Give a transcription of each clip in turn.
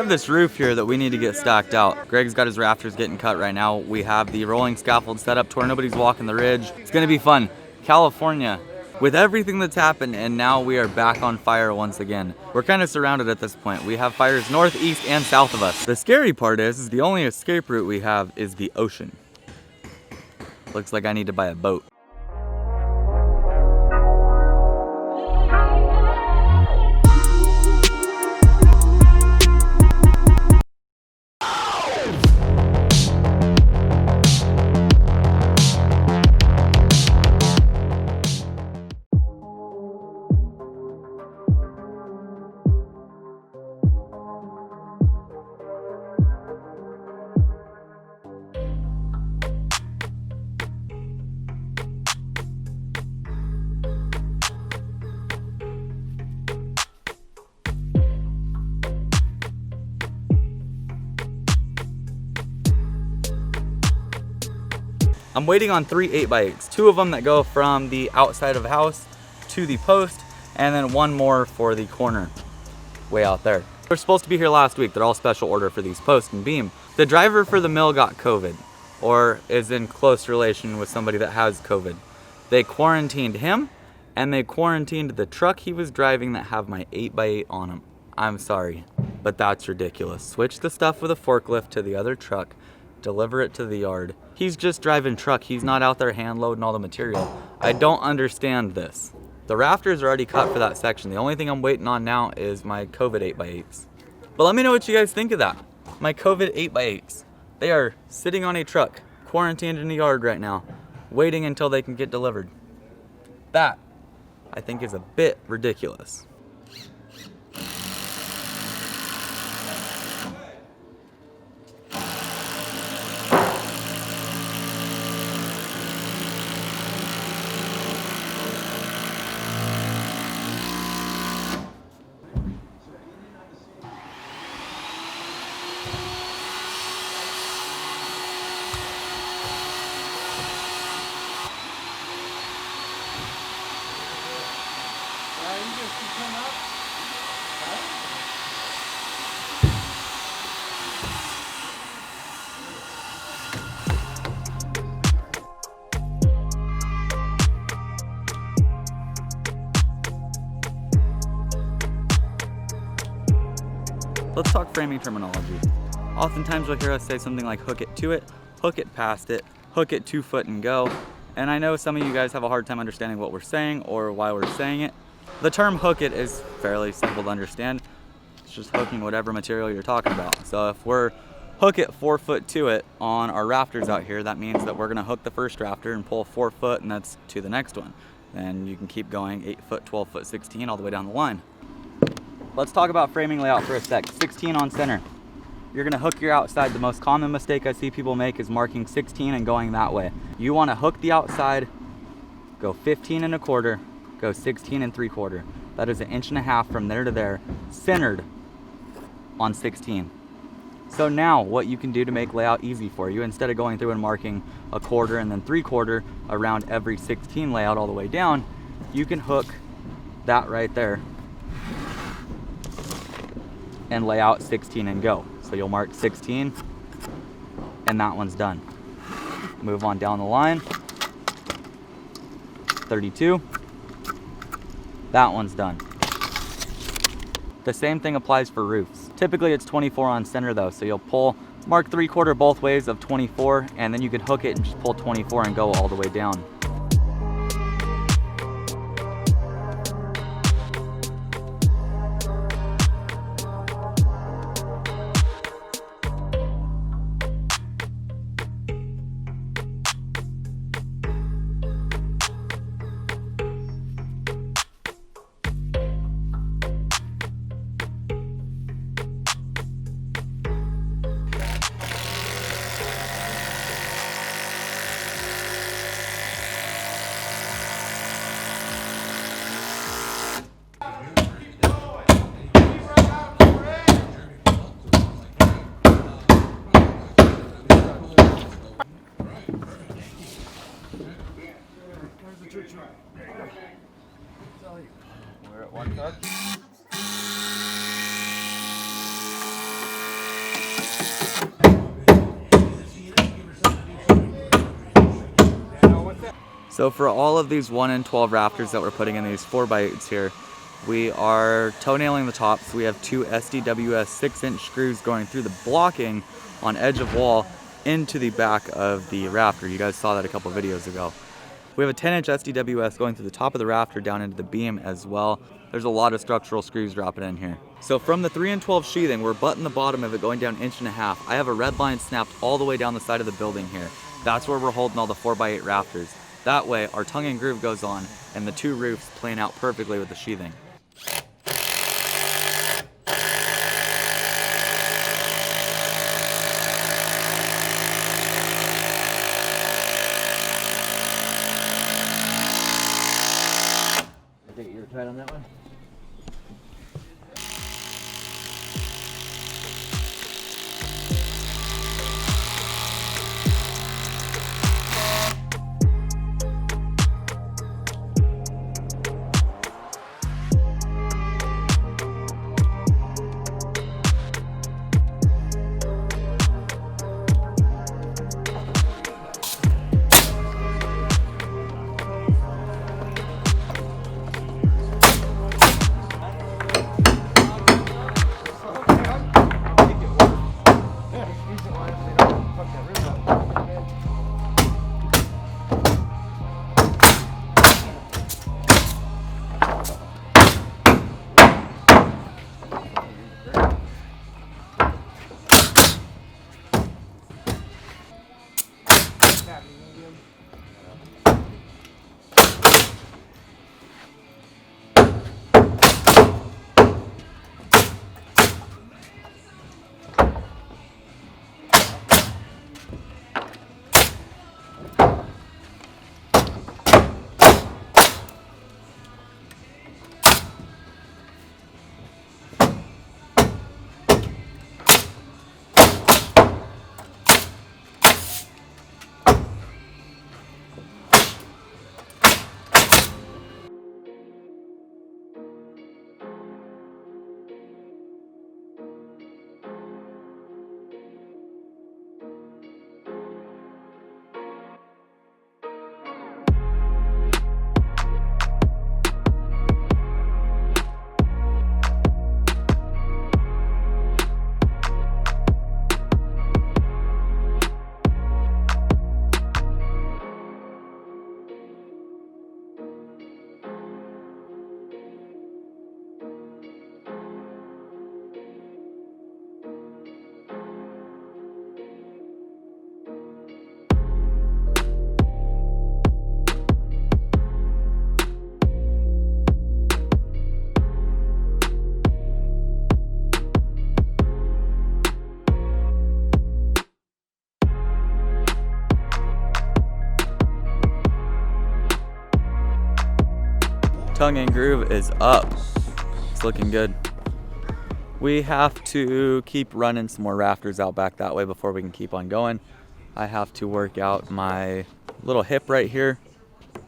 have this roof here that we need to get stacked out. Greg's got his rafters getting cut right now. We have the rolling scaffold set up to where nobody's walking the ridge. It's gonna be fun. California, with everything that's happened, and now we are back on fire once again. We're kind of surrounded at this point. We have fires north, east, and south of us. The scary part is the only escape route we have is the ocean. Looks like I need to buy a boat. I'm waiting on 3 8x8s, 2 of them that go from the outside of the house to the post, and then 1 more for the corner way out there. They're supposed to be here last week. They're all special order for these posts and beam. The driver for the mill got COVID, or is in close relation with somebody that has COVID. They quarantined him, and they quarantined the truck he was driving that have my 8x8 on him. I'm sorry, but that's ridiculous. Switch the stuff with a forklift to the other truck, deliver it to the yard. He's just driving truck. He's not out there hand loading all the material. I don't understand this. The rafters are already cut for that section. The only thing I'm waiting on now is my COVID 8x8s. But let me know what you guys think of that. My COVID 8x8s. They are sitting on a truck, quarantined in the yard right now, waiting until they can get delivered. That, I think, is a bit ridiculous. Let's talk framing terminology. Oftentimes you'll hear us say something like hook it to it, hook it past it, hook it 2 foot and go. And I know some of you guys have a hard time understanding what we're saying or why we're saying it. The term hook it is fairly simple to understand. It's just hooking whatever material you're talking about. So if we're hook it 4 foot to it on our rafters out here, that means that we're gonna hook the first rafter and pull 4 foot, and that's to the next one. Then you can keep going 8 foot, 12 foot, 16, all the way down the line. Let's talk about framing layout for a sec. 16 on center. You're gonna hook your outside. The most common mistake I see people make is marking 16 and going that way. You wanna hook the outside, go 15 1/4, go 16 3/4. That is 1.5 inches from there to there, centered on 16. So now what you can do to make layout easy for you, instead of going through and marking 1/4 and then 3/4 around every 16 layout all the way down, you can hook that right there and lay out 16 and go. So you'll mark 16 and that one's done. Move on down the line. 32. That one's done. The same thing applies for roofs. Typically it's 24 on center though, so you'll pull, mark 3/4 both ways of 24, and then you can hook it and just pull 24 and go all the way down. We're at 1 touch. So for all of these 1 in 12 rafters that we're putting in these 4x8s here, we are toenailing the tops. We have 2 SDWS 6-inch screws going through the blocking on edge of wall into the back of the rafter. You guys saw that a couple videos ago. We have a 10-inch SDWS going through the top of the rafter down into the beam as well. There's a lot of structural screws dropping in here. So from the 3 in 12 sheathing, we're butting the bottom of it going down 1.5 inches. I have a red line snapped all the way down the side of the building here. That's where we're holding all the 4x8 rafters. That way our tongue and groove goes on and the 2 roofs plane out perfectly with the sheathing. Take your tight on that one. Tongue and groove is up. It's looking good. We have to keep running some more rafters out back that way before we can keep on going. I have to work out my little hip right here. I'm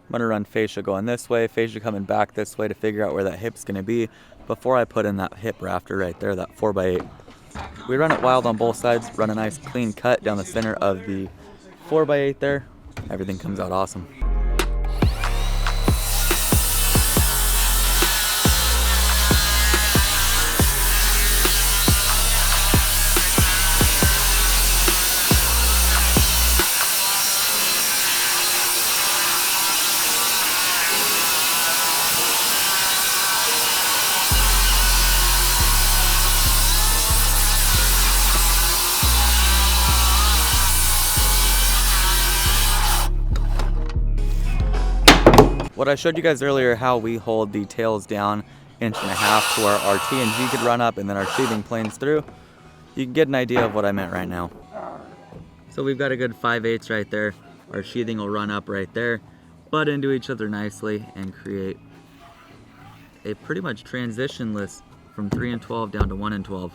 gonna run fascia going this way, fascia coming back this way to figure out where that hip's gonna be before I put in that hip rafter right there, that 4x8. We run it wild on both sides, run a nice clean cut down the center of the 4x8 there. Everything comes out awesome. What I showed you guys earlier, how we hold the tails down 1.5 inches to where our T and G could run up and then our sheathing planes through, you can get an idea of what I meant right now. So we've got a good 5/8 right there. Our sheathing will run up right there, butt into each other nicely and create a pretty much transitionless from 3 in 12 down to 1 in 12.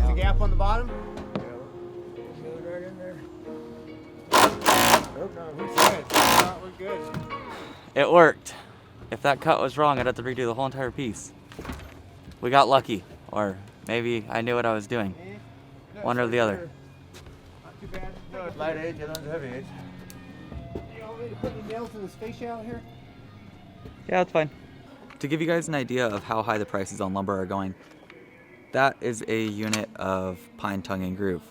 close the gap on the bottom? Right in there. Oh, no, we're good. It worked. If that cut was wrong, I'd have to redo the whole entire piece. We got lucky, or maybe I knew what I was doing. One or the other. Not too bad. No, it's light edge and heavy edge. You want me to put any nails in this fascia out here? Yeah, that's fine. To give you guys an idea of how high the prices on lumber are going, that is a unit of pine tongue and groove.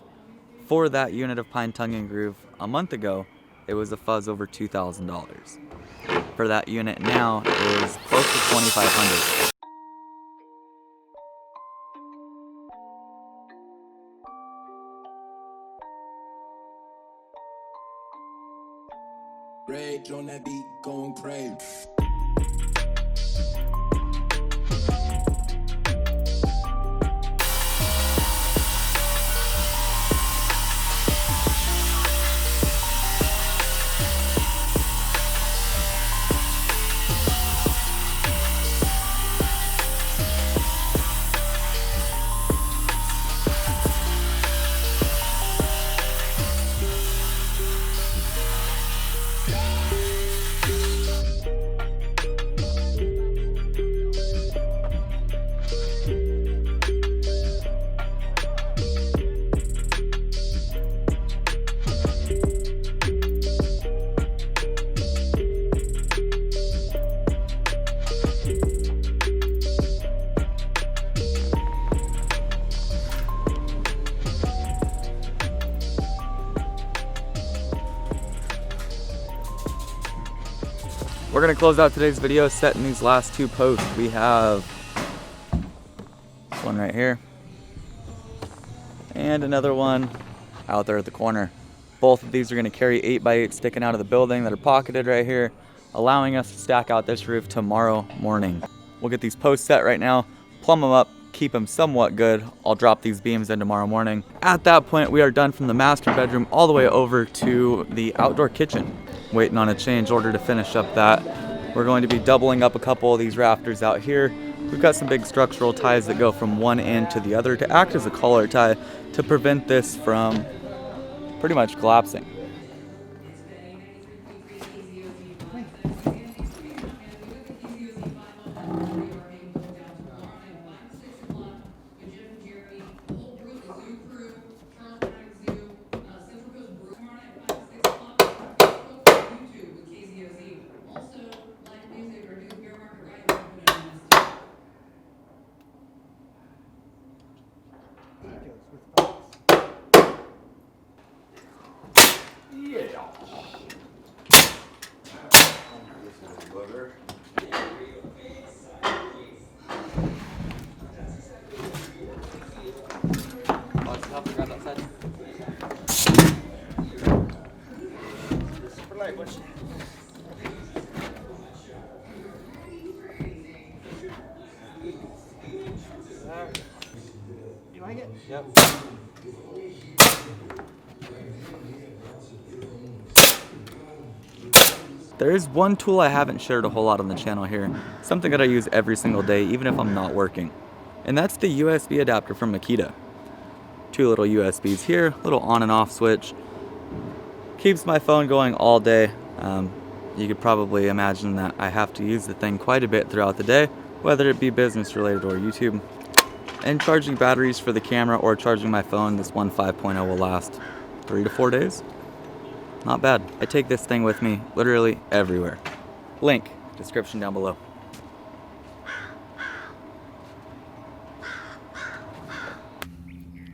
For that unit of pine tongue and groove a month ago, it was a fuzz over $2,000. For that unit now, it is close to $2,500. Rage on that beat, going crazy. We're gonna close out today's video setting these last two posts. We have this one right here and another one out there at the corner. Both of these are gonna carry 8x8 sticking out of the building that are pocketed right here, allowing us to stack out this roof tomorrow morning. We'll get these posts set right now, plumb them up, keep them somewhat good. I'll drop these beams in tomorrow morning. At that point, we are done from the master bedroom all the way over to the outdoor kitchen. Waiting on a change order to finish up that. We're going to be doubling up a couple of these rafters out here. We've got some big structural ties that go from one end to the other to act as a collar tie to prevent this from pretty much collapsing. You like it? Yep. There is one tool I haven't shared a whole lot on the channel here, something that I use every single day even if I'm not working, and that's the USB adapter from Makita. Two little USBs here, little on and off switch, keeps my phone going all day. You could probably imagine that I have to use the thing quite a bit throughout the day, whether it be business related or YouTube. And charging batteries for the camera or charging my phone, this one 5.0 will last 3 to 4 days. Not bad. I take this thing with me literally everywhere. Link, description down below.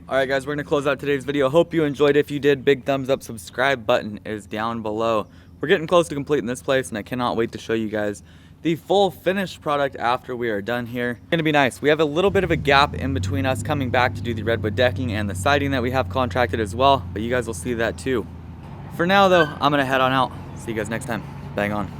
Alright guys, we're going to close out today's video. Hope you enjoyed. If you did, big thumbs up, subscribe button is down below. We're getting close to completing this place and I cannot wait to show you guys the full finished product after we are done here. It's gonna be nice. We have a little bit of a gap in between us coming back to do the redwood decking and the siding that we have contracted as well, but you guys will see that too. For now though, I'm gonna head on out. See you guys next time. Bang on.